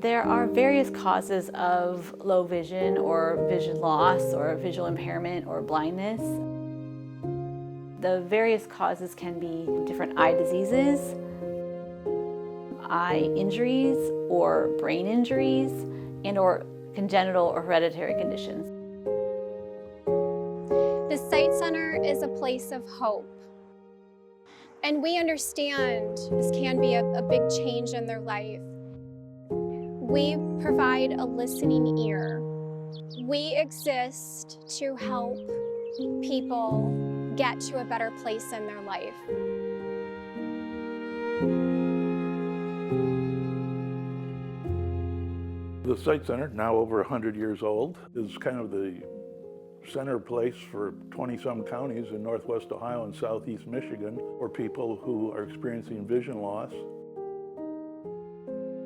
There are various causes of low vision or vision loss or visual impairment or blindness. The various causes can be different eye diseases, eye injuries or brain injuries, and or congenital or hereditary conditions. The Sight Center is a place of hope. And we understand this can be a big change in their life. We provide a listening ear. We exist to help people get to a better place in their life. The Sight Center, now over 100 years old, is kind of the center place for 20-some counties in Northwest Ohio and Southeast Michigan for people who are experiencing vision loss.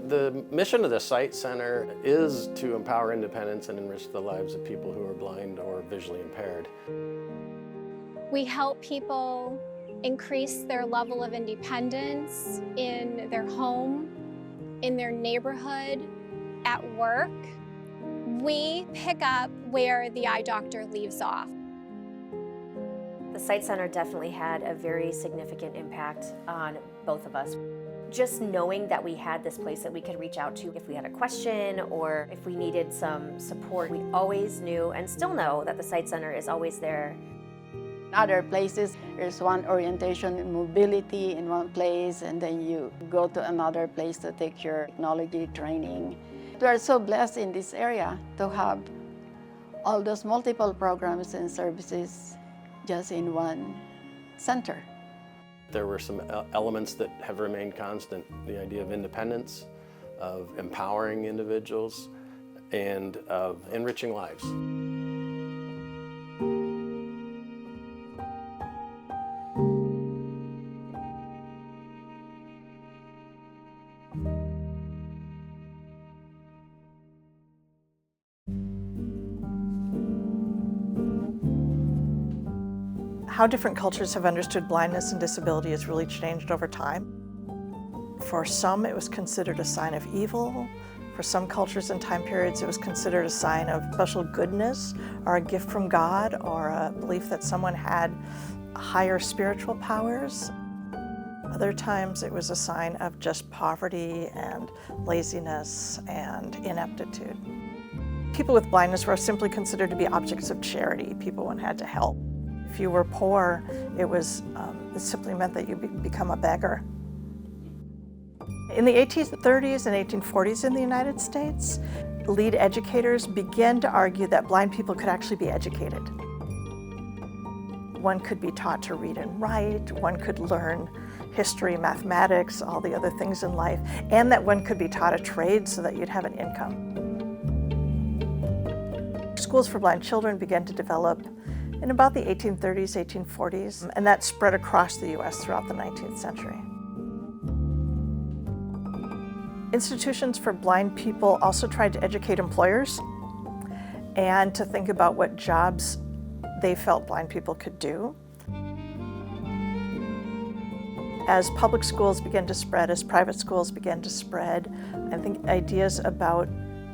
The mission of the Sight Center is to empower independence and enrich the lives of people who are blind or visually impaired. We help people increase their level of independence in their home, in their neighborhood, at work. We pick up where the eye doctor leaves off. The Sight Center definitely had a very significant impact on both of us. Just knowing that we had this place that we could reach out to if we had a question or if we needed some support, we always knew and still know that the Sight Center is always there. Other places, there's one orientation and mobility in one place, and then you go to another place to take your technology training. We are so blessed in this area to have all those multiple programs and services just in one center. There were some elements that have remained constant. The idea of independence, of empowering individuals, and of enriching lives. How different cultures have understood blindness and disability has really changed over time. For some, it was considered a sign of evil. For some cultures and time periods, it was considered a sign of special goodness or a gift from God or a belief that someone had higher spiritual powers. Other times, it was a sign of just poverty and laziness and ineptitude. People with blindness were simply considered to be objects of charity, people one had to help. If you were poor, it simply meant that you become a beggar. In the 1830s and 1840s in the United States, lead educators began to argue that blind people could actually be educated. One could be taught to read and write, one could learn history, mathematics, all the other things in life, and that one could be taught a trade so that you'd have an income. Schools for blind children began to develop in about the 1830s, 1840s, and that spread across the U.S. throughout the 19th century. Institutions for blind people also tried to educate employers and to think about what jobs they felt blind people could do. As public schools began to spread, as private schools began to spread, I think ideas about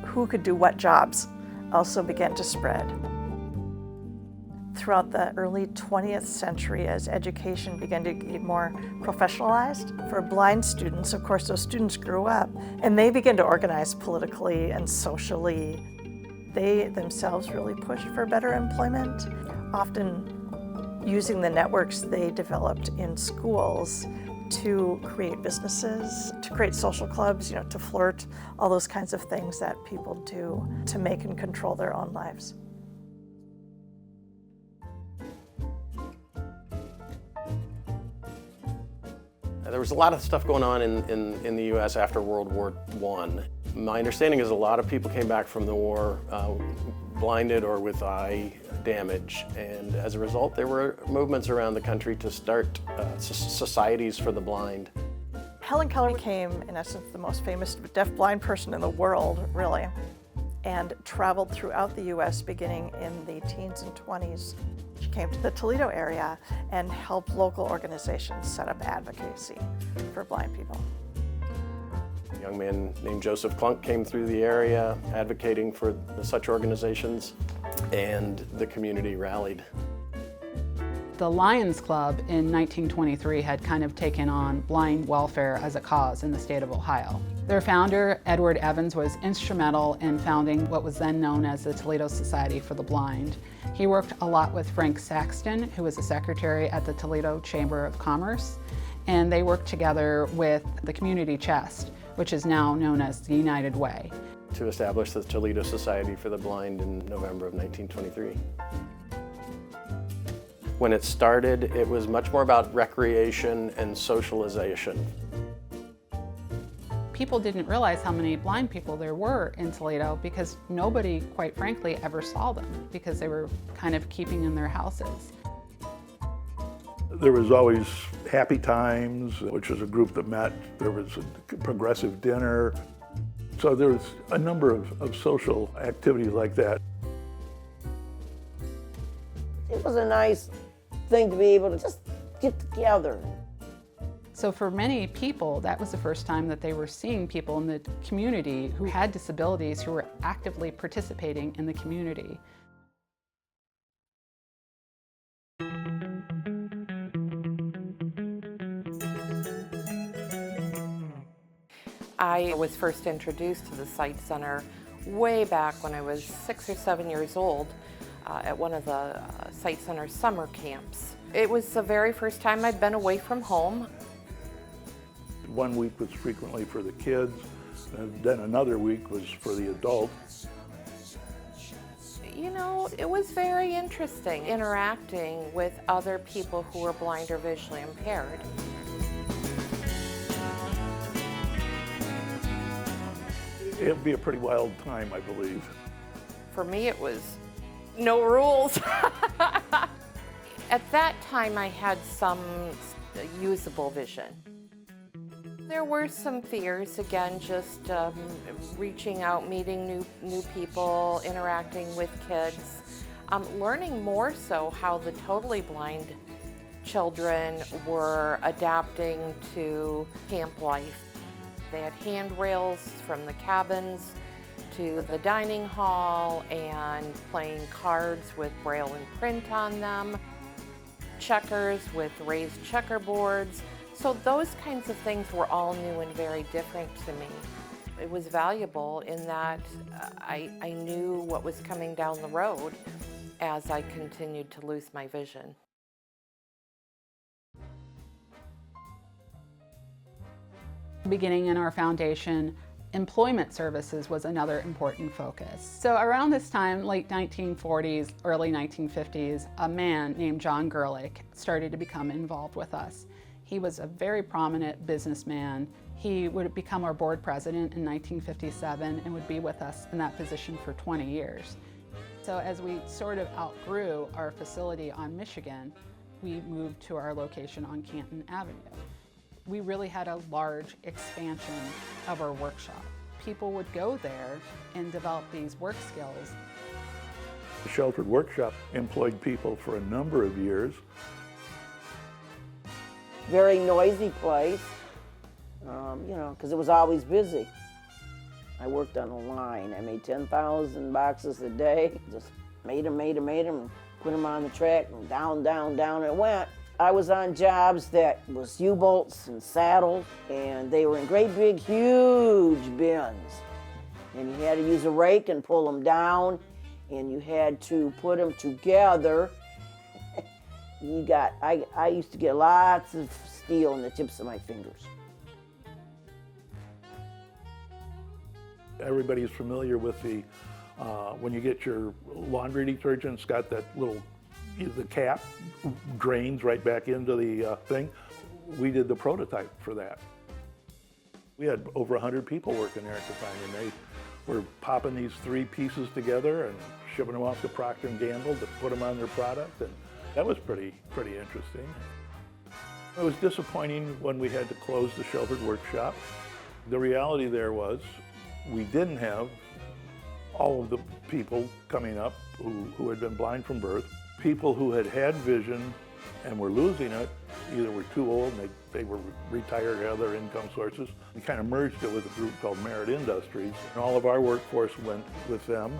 who could do what jobs also began to spread. Throughout the early 20th century, as education began to get more professionalized, for blind students, of course, those students grew up and they began to organize politically and socially. They themselves really pushed for better employment, often using the networks they developed in schools to create businesses, to create social clubs, to flirt, all those kinds of things that people do to make and control their own lives. There was a lot of stuff going on in the U.S. after World War I. My understanding is a lot of people came back from the war blinded or with eye damage, and as a result there were movements around the country to start societies for the blind. Helen Keller became, in essence, the most famous deaf-blind person in the world, really, and traveled throughout the U.S. beginning in the teens and 20s. She came to the Toledo area and helped local organizations set up advocacy for blind people. A young man named Joseph Klunk came through the area advocating for such organizations, and the community rallied. The Lions Club in 1923 had kind of taken on blind welfare as a cause in the state of Ohio. Their founder, Edward Evans, was instrumental in founding what was then known as the Toledo Society for the Blind. He worked a lot with Frank Saxton, who was the secretary at the Toledo Chamber of Commerce, and they worked together with the Community Chest, which is now known as the United Way, to establish the Toledo Society for the Blind in November of 1923. When it started, it was much more about recreation and socialization. People didn't realize how many blind people there were in Toledo because nobody, quite frankly, ever saw them because they were kind of keeping in their houses. There was always Happy Times, which was a group that met. There was a progressive dinner. So there was a number of social activities like that. It was a nice thing to be able to just get together. So for many people, that was the first time that they were seeing people in the community who had disabilities who were actively participating in the community. I was first introduced to the Sight Center way back when I was 6 or 7 years old at one of the Sight Center summer camps. It was the very first time I'd been away from home. 1 week was frequently for the kids, and then another week was for the adults. You know, it was very interesting interacting with other people who were blind or visually impaired. It'd be a pretty wild time, I believe. For me, it was no rules. At that time, I had some usable vision. There were some fears, again, just reaching out, meeting new people, interacting with kids, learning more so how the totally blind children were adapting to camp life. They had handrails from the cabins to the dining hall and playing cards with braille and print on them, checkers with raised checkerboards. So those kinds of things were all new and very different to me. It was valuable in that I knew what was coming down the road as I continued to lose my vision. Beginning in our foundation, employment services was another important focus. So around this time, late 1940s, early 1950s, a man named John Gerlich started to become involved with us. He was a very prominent businessman. He would become our board president in 1957 and would be with us in that position for 20 years. So as we sort of outgrew our facility on Michigan, we moved to our location on Canton Avenue. We really had a large expansion of our workshop. People would go there and develop these work skills. The Sheltered Workshop employed people for a number of years. Very noisy place, you know, because it was always busy. I worked on a line. I made 10,000 boxes a day. Just made them, put them on the track, and down it went. I was on jobs that was U-bolts and saddles, and they were in great big, huge bins. And you had to use a rake and pull them down, and you had to put them together. I used to get lots of steel in the tips of my fingers. Everybody's familiar with the, when you get your laundry detergent, it's got that little, the cap drains right back into the thing. We did the prototype for that. We had over 100 people working there at the time, and they were popping these 3 pieces together and shipping them off to Procter & Gamble to put them on their product, and that was pretty interesting. It was disappointing when we had to close the Sheltered Workshop. The reality there was we didn't have all of the people coming up who had been blind from birth. People who had vision and were losing it either were too old and they were retired or other income sources. We kind of merged it with a group called Merit Industries, and all of our workforce went with them.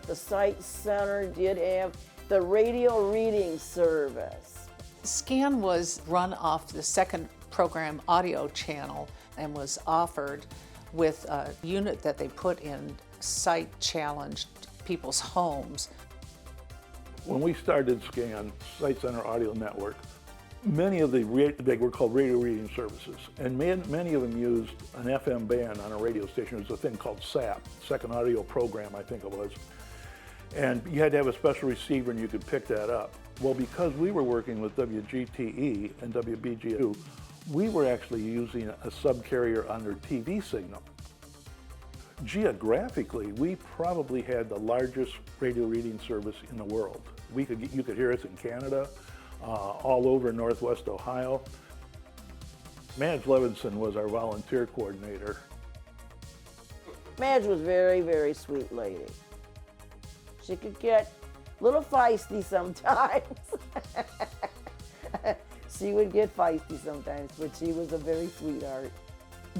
The Sight Center did have the radio reading service. SCAN was run off the second program audio channel and was offered with a unit that they put in sight-challenged people's homes. When we started SCAN, Sight Center Audio Network, many of they were called radio reading services, and many of them used an FM band on a radio station. It was a thing called SAP, Second Audio Program, I think it was. And you had to have a special receiver and you could pick that up. Well, because we were working with WGTE and WBGU, we were actually using a subcarrier on their TV signal. Geographically, we probably had the largest radio reading service in the world. You could hear us in Canada, all over Northwest Ohio. Madge Levinson was our volunteer coordinator. Madge was very, very sweet lady. She could get a little feisty sometimes. She would get feisty sometimes, but she was a very sweetheart.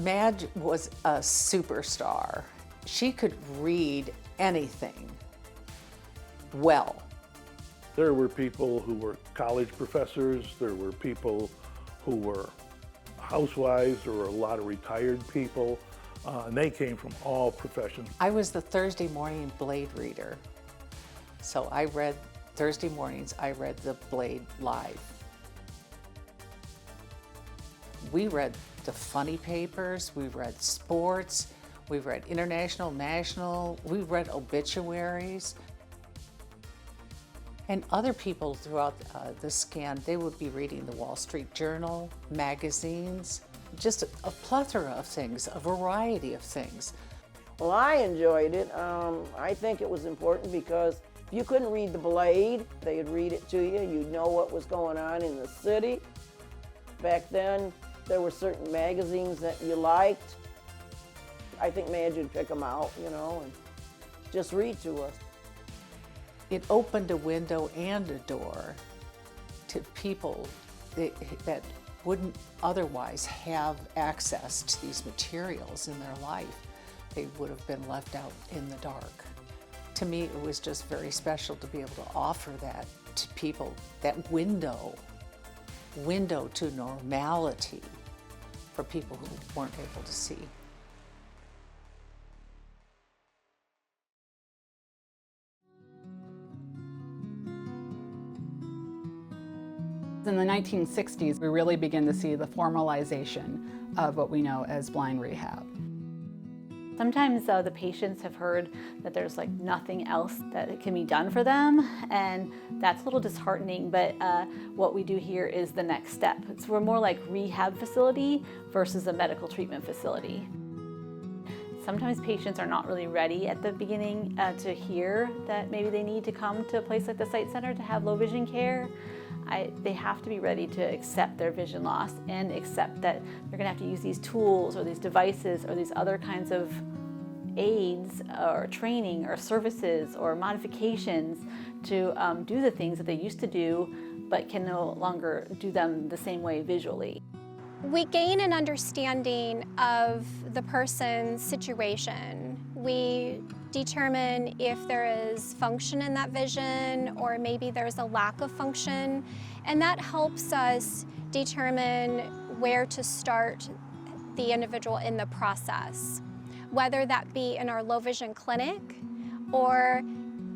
Madge was a superstar. She could read anything well. There were people who were college professors, there were people who were housewives, there were a lot of retired people, and they came from all professions. I was the Thursday morning Blade reader. So I read, Thursday mornings, I read the Blade live. We read the funny papers, we read sports, we read international, national, we read obituaries. And other people throughout the SCAN, they would be reading the Wall Street Journal, magazines, just a plethora of things, a variety of things. Well, I enjoyed it. I think it was important because if you couldn't read the Blade, they'd read it to you. You'd know what was going on in the city. Back then, there were certain magazines that you liked. I think Madge would pick them out, you know, and just read to us. It opened a window and a door to people that wouldn't otherwise have access to these materials in their life. They would have been left out in the dark. To me, it was just very special to be able to offer that to people, that window to normality for people who weren't able to see. In the 1960s, we really begin to see the formalization of what we know as blind rehab. Sometimes the patients have heard that there's like nothing else that can be done for them, and that's a little disheartening, but what we do here is the next step. We're more like rehab facility versus a medical treatment facility. Sometimes patients are not really ready at the beginning to hear that maybe they need to come to a place like the Sight Center to have low vision care. They have to be ready to accept their vision loss and accept that they're going to have to use these tools or these devices or these other kinds of aids or training or services or modifications to do the things that they used to do but can no longer do them the same way visually. We gain an understanding of the person's situation. We determine if there is function in that vision or maybe there's a lack of function, and that helps us determine where to start the individual in the process, whether that be in our low vision clinic or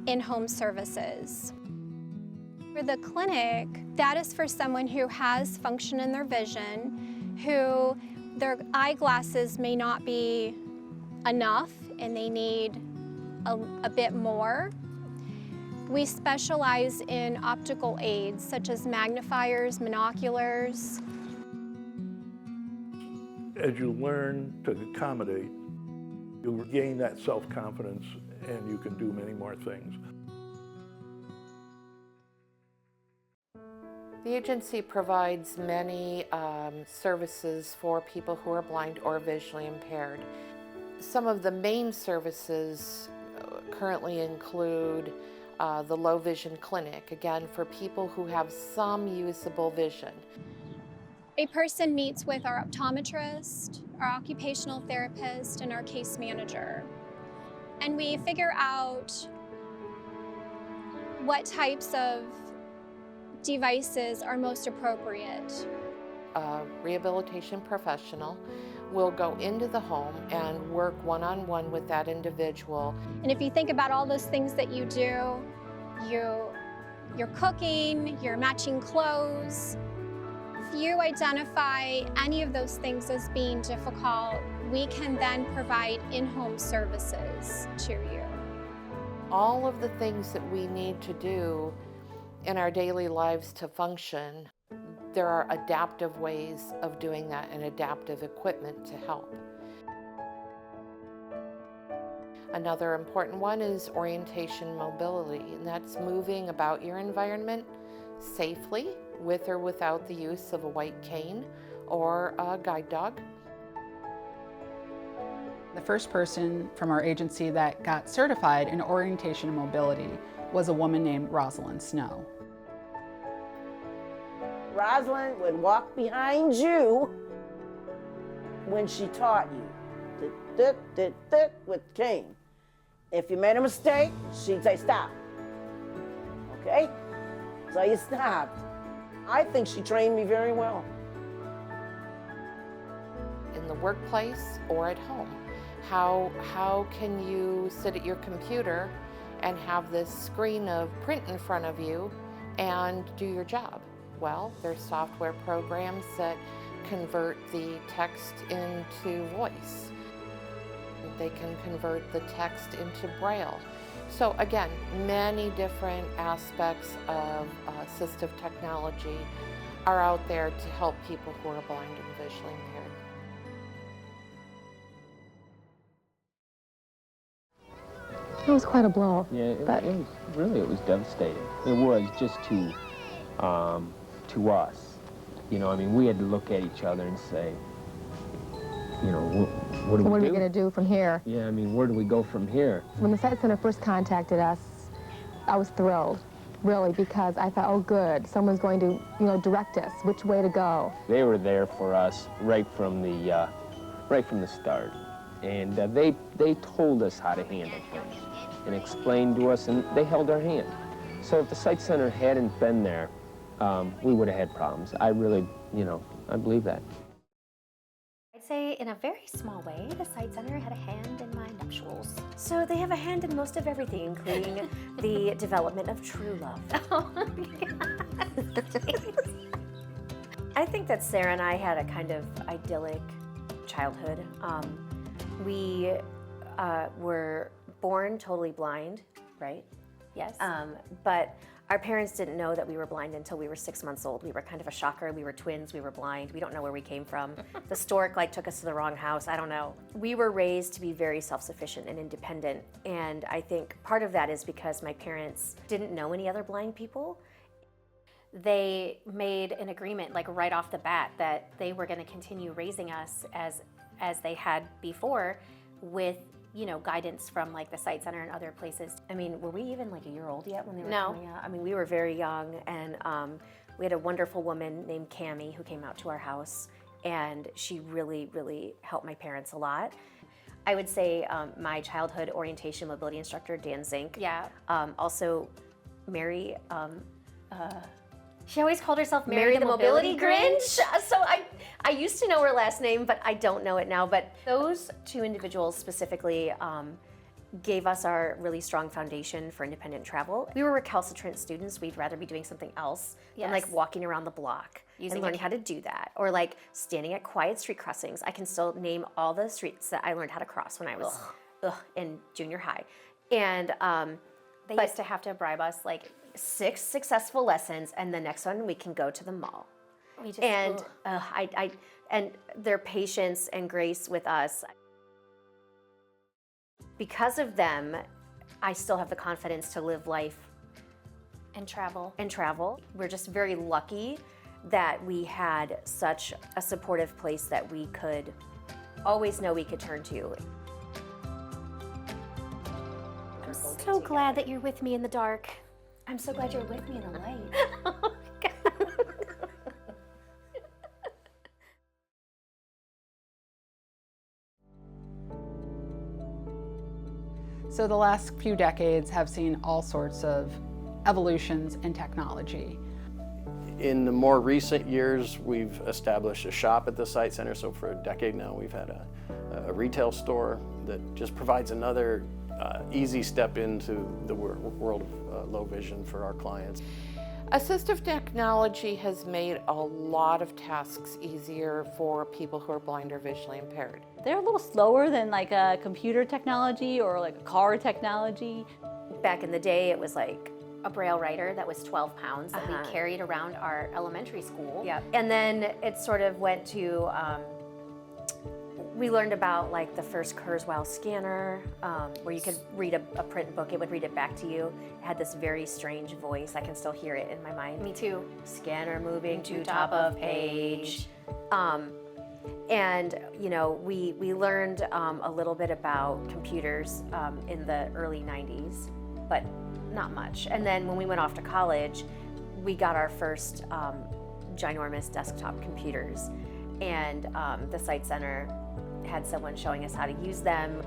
in-home services. For the clinic, that is for someone who has function in their vision, who their eyeglasses may not be enough and they need a bit more. We specialize in optical aids such as magnifiers, monoculars. As you learn to accommodate, you gain that self-confidence and you can do many more things. The agency provides many services for people who are blind or visually impaired. Some of the main services currently include the low vision clinic, again, for people who have some usable vision. A person meets with our optometrist, our occupational therapist, and our case manager. And we figure out what types of devices are most appropriate. A rehabilitation professional will go into the home and work one-on-one with that individual. And if you think about all those things that you do, you're cooking, you're matching clothes. If you identify any of those things as being difficult, we can then provide in-home services to you. All of the things that we need to do in our daily lives to function, there are adaptive ways of doing that and adaptive equipment to help. Another important one is orientation mobility, and that's moving about your environment safely with or without the use of a white cane or a guide dog. The first person from our agency that got certified in orientation and mobility was a woman named Rosalind Snow. Rosalind would walk behind you when she taught you, with the cane. If you made a mistake, she'd say, stop. Okay? So you stopped. I think she trained me very well. In the workplace or at home, how can you sit at your computer and have this screen of print in front of you and do your job? Well, there's software programs that convert the text into voice. They can convert the text into Braille. So again, many different aspects of assistive technology are out there to help people who are blind and visually impaired. It was quite a blow. Yeah, it was devastating. It was just to us. You know, I mean, we had to look at each other and say, you know, what do we do? What are we going to do from here? Yeah, I mean, where do we go from here? When the Sight Center first contacted us, I was thrilled, really, because I thought, oh, good, someone's going to, you know, direct us which way to go. They were there for us right from the start, and they told us how to handle things and explained to us, and they held our hand. So if the Sight Center hadn't been there, we would have had problems. I really, you know, I believe that. I'd say in a very small way, the Sight Center had a hand in my nuptials. So they have a hand in most of everything, including the development of true love. I think that Sarah and I had a kind of idyllic childhood. We were born totally blind, right? Yes. But our parents didn't know that we were blind until we were 6 months old. We were kind of a shocker. We were twins. We were blind. We don't know where we came from. The stork took us to the wrong house. I don't know. We were raised to be very self-sufficient and independent. And I think part of that is because my parents didn't know any other blind people. They made an agreement right off the bat that they were going to continue raising us as they had before, with guidance from the Sight Center and other places. I mean, were we even a year old yet when they were coming out? I mean, we were very young, and we had a wonderful woman named Cammie who came out to our house, and she really, really helped my parents a lot. I would say my childhood orientation mobility instructor, Dan Zink. Yeah. Also, Mary, she always called herself Mary the Mobility Grinch. So I used to know her last name, but I don't know it now. But those two individuals specifically gave us our really strong foundation for independent travel. We were recalcitrant students. We'd rather be doing something else than walking around the block and learning how to do that. Or standing at quiet street crossings. I can still name all the streets that I learned how to cross when I was in junior high. And they used to have to bribe us 6 successful lessons, and the next one we can go to the mall. And their patience and grace with us. Because of them, I still have the confidence to live life and travel. We're just very lucky that we had such a supportive place that we could always know we could turn to. I'm so glad that you're with me in the dark. I'm so glad you're with me in the light. Oh, God. So the last few decades have seen all sorts of evolutions in technology. In the more recent years, we've established a shop at the Sight Center. So for a decade now, we've had a retail store that just provides another easy step into the world of low vision for our clients. Assistive technology has made a lot of tasks easier for people who are blind or visually impaired. They're a little slower than like a computer technology or like a car technology. Back in the day, it was like a braille writer that was 12 pounds that we carried around our elementary school. Yep. And then it sort of went to, we learned about like the first Kurzweil scanner, where you could read a print book, it would read it back to you. It had this very strange voice. I can still hear it in my mind. Me too. Scanner moving to top of page. And you know, we learned a little bit about computers in the early 90s, but not much. And then when we went off to college, we got our first ginormous desktop computers. And the Sight Center had someone showing us how to use them.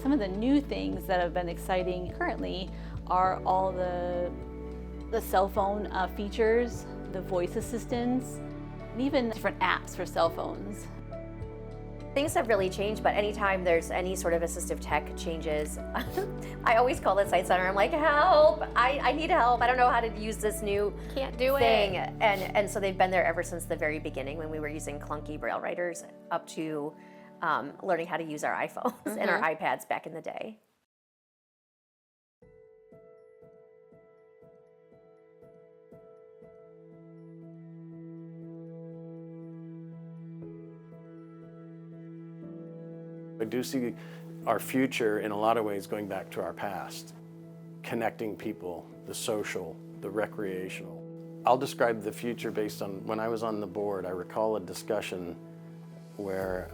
Some of the new things that have been exciting currently are all the cell phone features, the voice assistants, and even different apps for cell phones. Things have really changed, but anytime there's any sort of assistive tech changes, I always call the Sight Center. I'm like, help, I need help. I don't know how to use this new thing. And so they've been there ever since the very beginning when we were using clunky braille writers up to learning how to use our iPhones and our iPads back in the day. I do see our future in a lot of ways going back to our past, connecting people, the social, the recreational. I'll describe the future based on when I was on the board. I recall a discussion where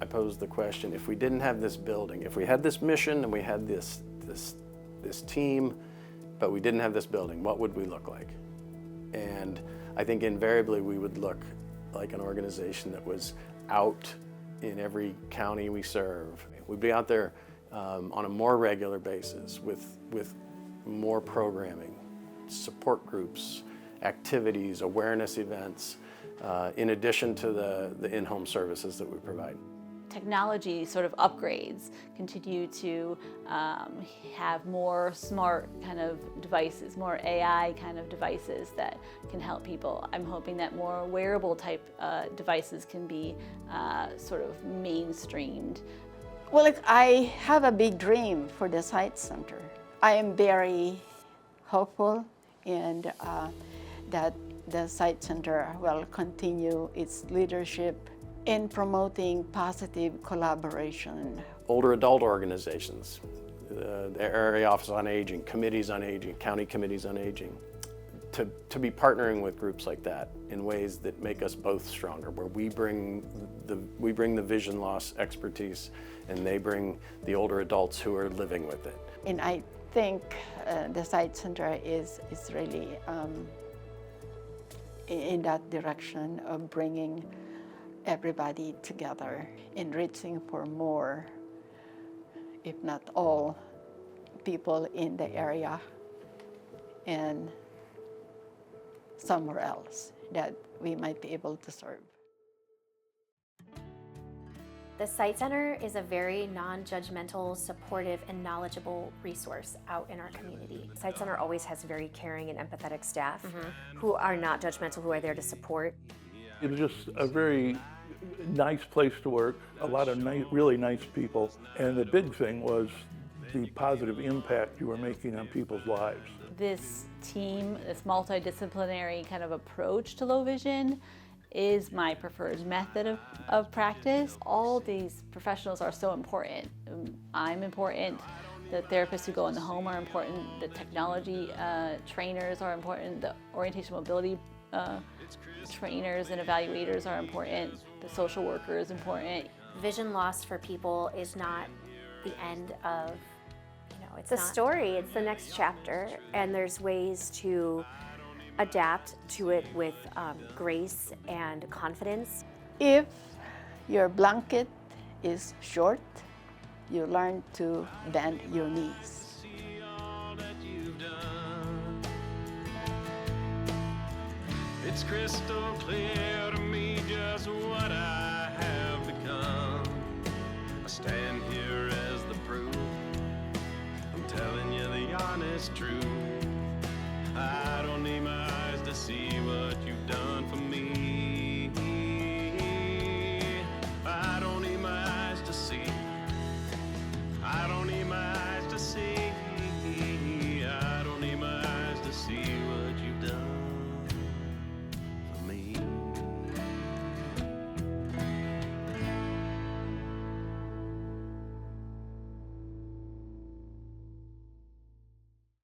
I posed the question, if we didn't have this building, if we had this mission and we had this team, but we didn't have this building, what would we look like? And I think invariably we would look like an organization that was out in every county we serve. We'd be out there on a more regular basis with more programming, support groups, activities, awareness events, in addition to the in-home services that we provide. Technology sort of upgrades continue to have more smart kind of devices, more AI kind of devices that can help people. I'm hoping that more wearable type devices can be sort of mainstreamed. Well, I have a big dream for the Sight Center. I am very hopeful and that the Sight Center will continue its leadership in promoting positive collaboration. Older adult organizations, the Area Office on Aging, committees on aging, county committees on aging, to be partnering with groups like that in ways that make us both stronger, where we bring the vision loss expertise and they bring the older adults who are living with it. And I think the Sight Center is really in that direction of bringing everybody together, enriching for more, if not all, people in the area and somewhere else that we might be able to serve. The Sight Center is a very non-judgmental, supportive, and knowledgeable resource out in our community. Sight Center always has very caring and empathetic staff who are not judgmental, who are there to support. It was just a very nice place to work, a lot of really nice people, and the big thing was the positive impact you were making on people's lives. This team, this multidisciplinary kind of approach to low vision is my preferred method of practice. All these professionals are so important. I'm important, the therapists who go in the home are important, the technology trainers are important, the orientation mobility trainers and evaluators are important, the social worker is important. Vision loss for people is not the end of it's the story, it's the next chapter, and there's ways to adapt to it with grace and confidence. If your blanket is short, you learn to bend your knees. It's crystal clear to me just what I have become. I stand here as the proof. I'm telling you the honest truth. I don't need my eyes to see what